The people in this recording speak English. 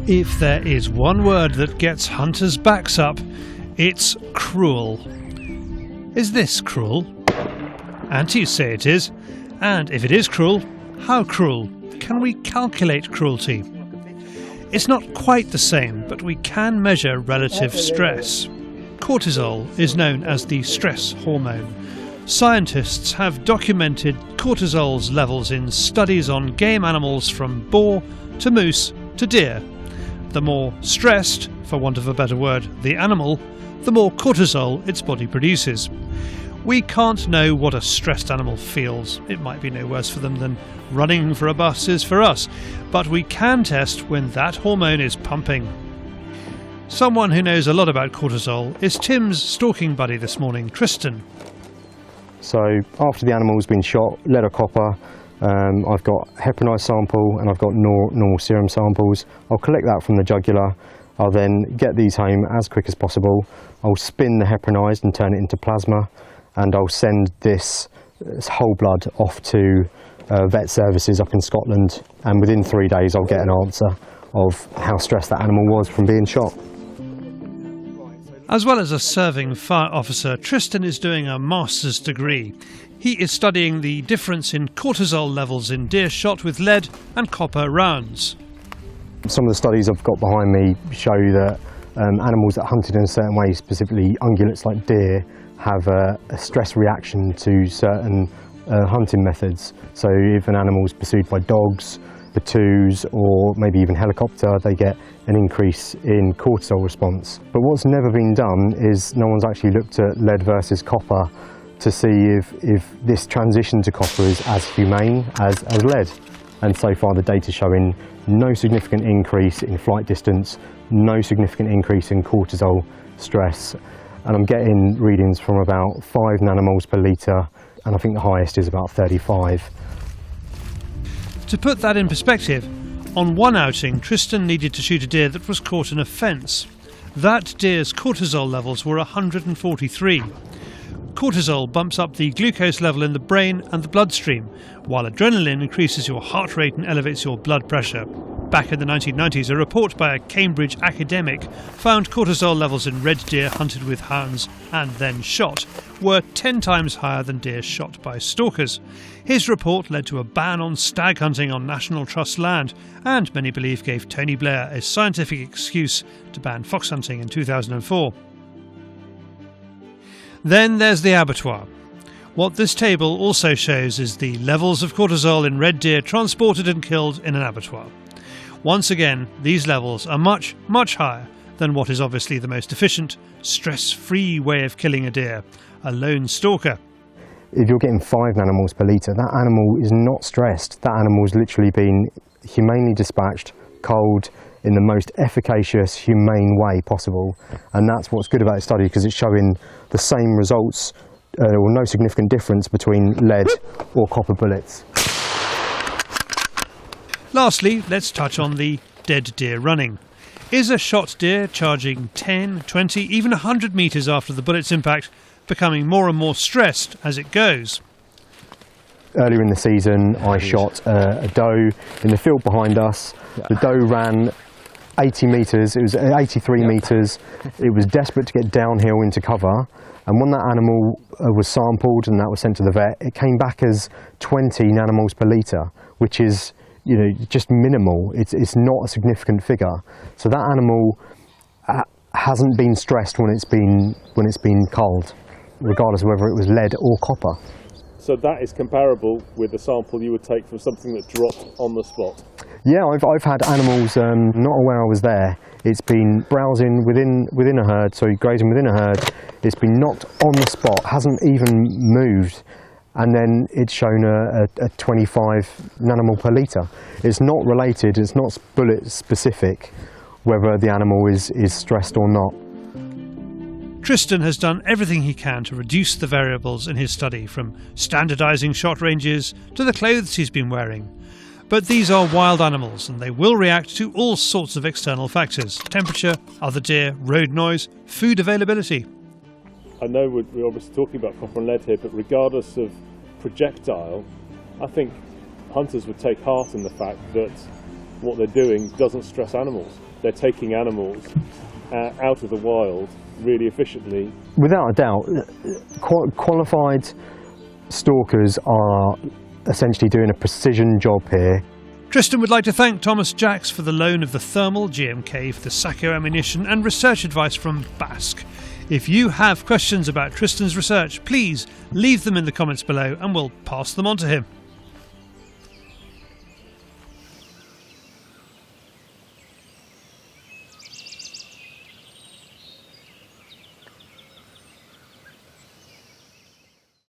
If there is one word that gets hunters' backs up, it's cruel. Is this cruel? Antis say it is. And if it is cruel, how cruel? Can we calculate cruelty? It's not quite the same, but we can measure relative stress. Cortisol is known as the stress hormone. Scientists have documented cortisol's levels in studies on game animals from boar to moose to deer. The more stressed, for want of a better word, the animal, the more cortisol its body produces. We can't know what a stressed animal feels. It might be no worse for them than running for a bus is for us, but we can test when that hormone is pumping. Someone who knows a lot about cortisol is Tim's stalking buddy this morning, Tristan. So after the animal's been shot, lead or copper, I've got heparinized sample and I've got normal serum samples. I'll collect that from the jugular. I'll then get these home as quick as possible. I'll spin the heparinized and turn it into plasma, and I'll send this whole blood off to vet services up in Scotland, and within 3 days I'll get an answer of how stressed that animal was from being shot. As well as a serving fire officer, Tristan is doing a master's degree. He is studying the difference in cortisol levels in deer shot with lead and copper rounds. Some of the studies I've got behind me show that animals that are hunted in a certain way, specifically ungulates like deer, have a stress reaction to certain hunting methods. So if an animal is pursued by dogs, battus, or maybe even helicopter, they get an increase in cortisol response. But what's never been done is no one's actually looked at lead versus copper to see if this transition to copper is as humane as lead. And so far the data showing no significant increase in flight distance, no significant increase in cortisol stress. And I'm getting readings from about 5 nanomoles per litre, and I think the highest is about 35. To put that in perspective, on one outing Tristan needed to shoot a deer that was caught in a fence. That deer's cortisol levels were 143. Cortisol bumps up the glucose level in the brain and the bloodstream, while adrenaline increases your heart rate and elevates your blood pressure. Back in the 1990s, a report by a Cambridge academic found cortisol levels in red deer hunted with hounds and then shot were 10 times higher than deer shot by stalkers. His report led to a ban on stag hunting on National Trust land, and many believe gave Tony Blair a scientific excuse to ban fox hunting in 2004. Then there's the abattoir. What this table also shows is the levels of cortisol in red deer transported and killed in an abattoir. Once again, these levels are much, much higher than what is obviously the most efficient, stress-free way of killing a deer, a lone stalker. If you're getting 5 nanomoles per litre, that animal is not stressed. That animal's literally been humanely dispatched, cold, in the most efficacious, humane way possible. And that's what's good about this study, because it's showing the same results, or no significant difference between lead or copper bullets. Lastly, let's touch on the dead deer running. Is a shot deer charging 10, 20, even 100 metres after the bullet's impact becoming more and more stressed as it goes? Earlier in the season, I shot a doe in the field behind us. The doe ran 80 metres, it was 83 metres. It was desperate to get downhill into cover. And when that animal was sampled and that was sent to the vet, it came back as 20 nanomoles per litre, which is, you know, just minimal. It's not a significant figure. So that animal hasn't been stressed when it's been culled, regardless of whether it was lead or copper. So that is comparable with the sample you would take from something that dropped on the spot? Yeah, I've had animals not aware I was there. It's been browsing within a herd, so grazing within a herd. It's been knocked on the spot, hasn't even moved, and then it's shown a 25 nanomole per litre. It's not related, it's not bullet specific, whether the animal is stressed or not. Tristan has done everything he can to reduce the variables in his study, from standardising shot ranges to the clothes he's been wearing. But these are wild animals and they will react to all sorts of external factors: temperature, other deer, road noise, food availability. I know we're obviously talking about copper and lead here, but regardless of projectile, I think hunters would take heart in the fact that what they're doing doesn't stress animals. They're taking animals out of the wild really efficiently. Without a doubt, qualified stalkers are essentially doing a precision job here. Tristan would like to thank Thomas Jacks for the loan of the thermal, GMK for the Sacco ammunition and research advice from Basque. If you have questions about Tristan's research, please leave them in the comments below and we'll pass them on to him.